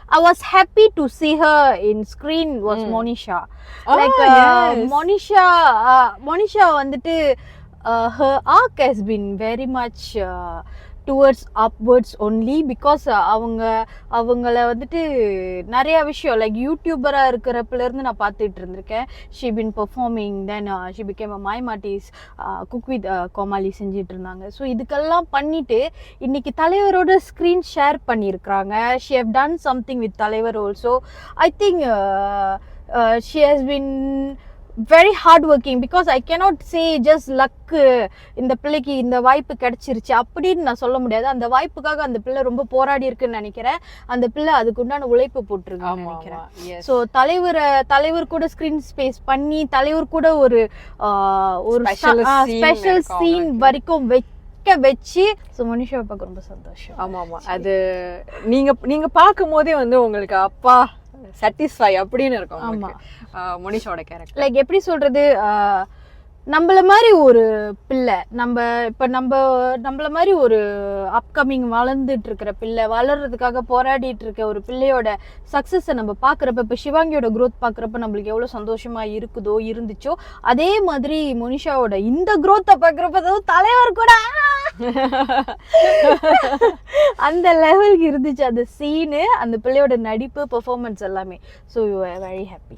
I was happy to see her in screen was Monisha. Like Monisha வந்துட்டு her arc has been very much towards upwards only because அவங்கள வந்துட்டு நிறைய விஷயம் like யூடியூபரா இருக்கிறப்பல இருந்து நான் பார்த்துட்டு இருந்திருக்கேன். she been performing, then she became a my Matis cook with கோமாளி செஞ்சிட்டு இருந்தாங்க. ஸோ இதுக்கெல்லாம் பண்ணிட்டு இன்னைக்கு தலைவரோட ஸ்க்ரீன் ஷேர் பண்ணியிருக்கிறாங்க. she have done something with தலைவர் also. I think she has been very hard working because I cannot say just luck இந்த பிள்ளைக்கு இந்த வாய்ப்பு கிடைச்சிருச்சு அப்படின்னு நான் சொல்ல முடியாது. அந்த வாய்ப்புக்காக அந்த பிள்ளை ரொம்ப போராடி இருக்குன்னு நினைக்கிறேன். அந்த பிள்ளை அதுக்கு உண்டான உழைப்பு போட்டிருக்குன்னு நினைக்கிறேன். ஸோ தலைவர் கூட ஸ்கிரீன் ஸ்பேஸ் பண்ணி தலைவர் கூட ஒரு ஸ்பெஷல் சீன் வரைக்கும் வச்சு மோனிஷாவை பார்க்க ரொம்ப சந்தோஷம். ஆமா அது நீங்க பார்க்கும் போதே வந்து உங்களுக்கு அப்பா சாட்டிஸ்ஃபை அப்படின்னு இருக்கும். ஆமா மோனிஷாவோட கேரக்டர் லைக் எப்படி சொல்றது, நம்மள மாதிரி ஒரு பிள்ளை, நம்மள மாதிரி ஒரு அப்கமிங் வளர்ந்துட்டு இருக்கிற பிள்ளை, வளர்றதுக்காக போராடிட்டு இருக்க ஒரு பிள்ளையோட சக்சஸை நம்ம பாக்குறப்ப, இப்ப சிவாங்கியோட growth பாக்குறப்ப நம்மளுக்கு எவ்வளவு சந்தோஷமா இருந்துச்சோ அதே மாதிரி மோனிஷாவோட இந்த growth-அ பாக்குறப்ப தலைவர் கூட அந்த லெவலுக்கு இருந்துச்சு அந்த சீனு, அந்த பிள்ளையோட நடிப்பு, பெர்ஃபார்மன்ஸ் எல்லாமே. So you are very happy.